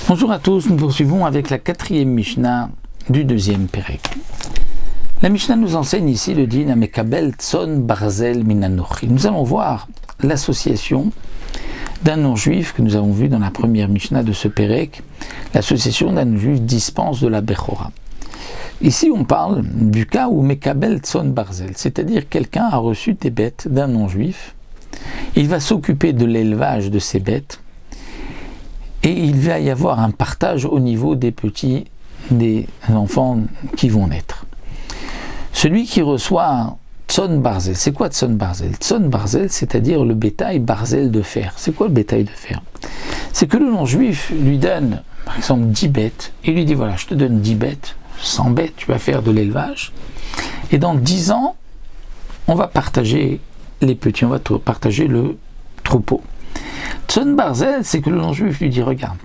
Bonjour à tous, nous poursuivons avec la quatrième Mishnah du deuxième Pérec. La Mishnah nous enseigne ici le din Amekabel Tson Barzel Minanochi. Nous allons voir l'association d'un non-juif que nous avons vu dans la première Mishnah de ce Pérec. L'association d'un non-juif dispense de la Bechora. Ici on parle du cas où Mekabel Tson Barzel, c'est-à-dire quelqu'un a reçu des bêtes d'un non-juif. Il va s'occuper de l'élevage de ces bêtes. Et il va y avoir un partage au niveau des petits, des enfants qui vont naître. Celui qui reçoit Tson Barzel, c'est quoi Tson Barzel? Tson Barzel, c'est-à-dire le bétail Barzel de fer. C'est quoi le bétail de fer? C'est que le non-juif lui donne, par exemple, 10 bêtes. Il lui dit, voilà, je te donne 10 bêtes, 100 bêtes, tu vas faire de l'élevage. Et dans 10 ans, on va partager les petits, on va partager le troupeau. Tson Barzel, c'est que le non-juif lui dit, regarde,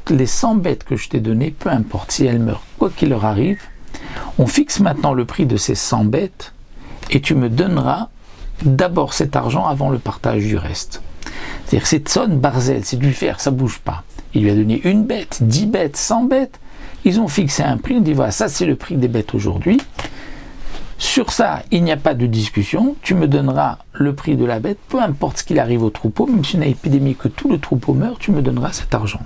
les 100 bêtes que je t'ai données, peu importe si elles meurent, quoi qu'il leur arrive, on fixe maintenant le prix de ces 100 bêtes et tu me donneras d'abord cet argent avant le partage du reste. C'est-à-dire que c'est Tson Barzel, c'est du fer, ça ne bouge pas. Il lui a donné une bête, 10 bêtes, 100 bêtes, ils ont fixé un prix, on dit voilà, ça c'est le prix des bêtes aujourd'hui. Sur ça, il n'y a pas de discussion, tu me donneras le prix de la bête, peu importe ce qu'il arrive au troupeau, même si une épidémie que tout le troupeau meurt, tu me donneras cet argent.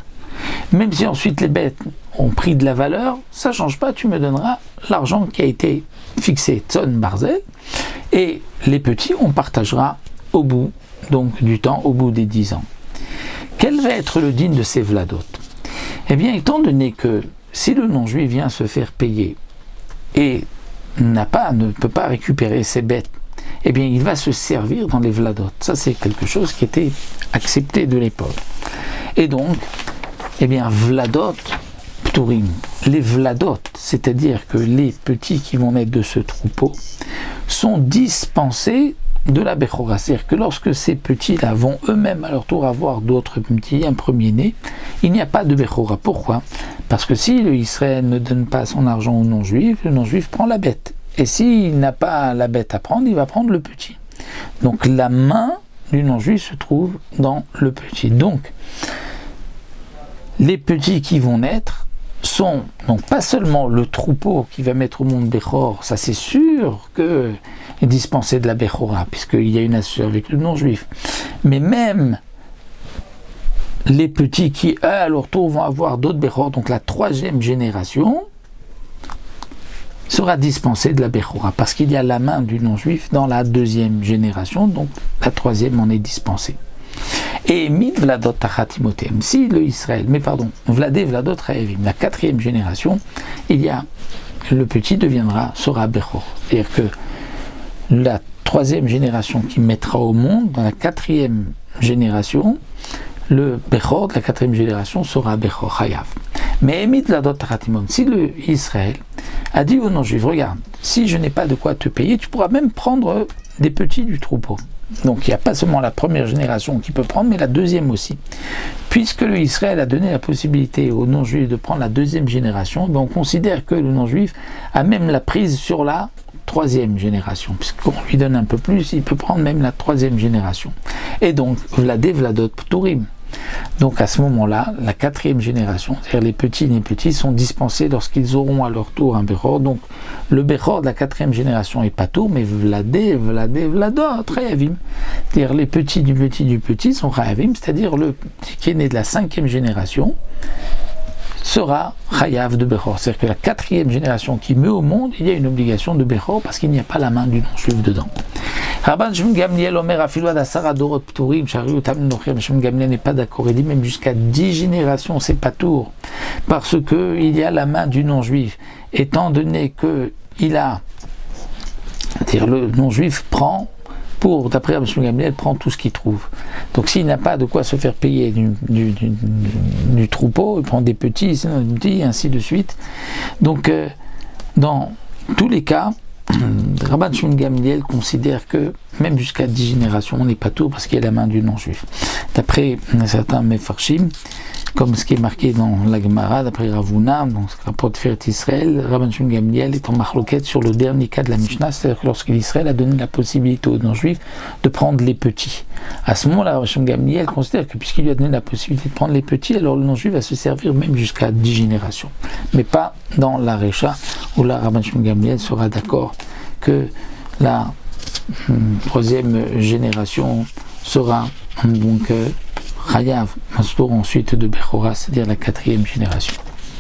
Même si ensuite les bêtes ont pris de la valeur, ça ne change pas, tu me donneras l'argent qui a été fixé, Tson Barzel, et les petits, on partagera au bout donc, du temps, au bout des 10 ans. Quel va être le din de ces vladot? Eh bien, étant donné que si le non-juif vient se faire payer et ne peut pas récupérer ses bêtes, eh bien il va se servir dans les vladot. Ça c'est quelque chose qui était accepté de l'époque. Et donc, eh bien vladot pturim, les vladot, c'est-à-dire que les petits qui vont naître de ce troupeau, sont dispensés de la bechora. C'est-à-dire que lorsque ces petits-là vont eux-mêmes à leur tour avoir d'autres petits, un premier-né, il n'y a pas de bechora. Pourquoi? Parce que si le Israël ne donne pas son argent au non-juif, le non-juif prend la bête. Et s'il n'a pas la bête à prendre, il va prendre le petit. Donc la main du non-juif se trouve dans le petit. Donc, les petits qui vont naître sont donc pas seulement le troupeau qui va mettre au monde Bechor, ça c'est sûr que est dispensé de la Bechora, puisqu'il y a une association avec le non-juif, mais même les petits qui, à leur tour, vont avoir d'autres Bechor, donc la troisième génération, sera dispensée de la Bechora, parce qu'il y a la main du non-juif dans la deuxième génération, donc la troisième en est dispensée. Et mid vladot tachatimotem, si le Israël, vladé vladot raevim, la quatrième génération, le petit sera Bechor. C'est-à-dire que la troisième génération qui mettra au monde, dans la quatrième génération, le Bechor de la quatrième génération sera Bechor Chayav. Mais Emit Vladot Taratimon, si le Israël a dit au non-juif, regarde, si je n'ai pas de quoi te payer, tu pourras même prendre des petits du troupeau. Donc il n'y a pas seulement la première génération qui peut prendre, mais la deuxième aussi. Puisque le Israël a donné la possibilité aux non-juifs de prendre la deuxième génération, on considère que le non-juif a même la prise sur la troisième génération, puisqu'on lui donne un peu plus, il peut prendre même la troisième génération. Et donc, vladé vladot pturim. Donc à ce moment-là, la quatrième génération, c'est-à-dire les petits sont dispensés lorsqu'ils auront à leur tour un Bechor. Donc le Bechor de la quatrième génération est pas tour, mais vladé vladot rayavim. C'est-à-dire les petits du petit sont rayavim, c'est-à-dire le petit qui est né de la cinquième génération sera chayav de Bechor. C'est-à-dire que la quatrième génération qui met au monde, il y a une obligation de Bechor parce qu'il n'y a pas la main du non-juif dedans. Rabban Shimon Gamliel Omer Afilu ad 10 dorot pturim shariu tam nochir. Shimon Gamliel n'est pas d'accord. Il dit même jusqu'à 10 générations, c'est pas tour. Parce que il y a la main du non-juif. Étant donné que c'est-à-dire le non-juif prend, d'après Rabban Shimon Gamliel, prend tout ce qu'il trouve. Donc s'il n'a pas de quoi se faire payer du troupeau, il prend des petits, ainsi de suite. Donc dans tous les cas, Rabban Shimon Gamliel considère que même jusqu'à 10 générations, on n'est pas tout parce qu'il y a la main du non-juif. D'après certains Mefarshim, comme ce qui est marqué dans la Gemara, d'après Ravuna, dans ce rapporte Feret Israël, Rabban Shimon Gamliel est en marloquette sur le dernier cas de la Mishnah, c'est-à-dire que lorsqu'Israël a donné la possibilité aux non-juifs de prendre les petits. À ce moment-là, Rabban Shimon Gamliel considère que puisqu'il lui a donné la possibilité de prendre les petits, alors le non-juif va se servir même jusqu'à 10 générations. Mais pas dans la Recha, où là, Rabban Shimon Gamliel sera d'accord que la troisième génération sera donc Chayav, Mastour ensuite de Bechora, c'est-à-dire la quatrième génération.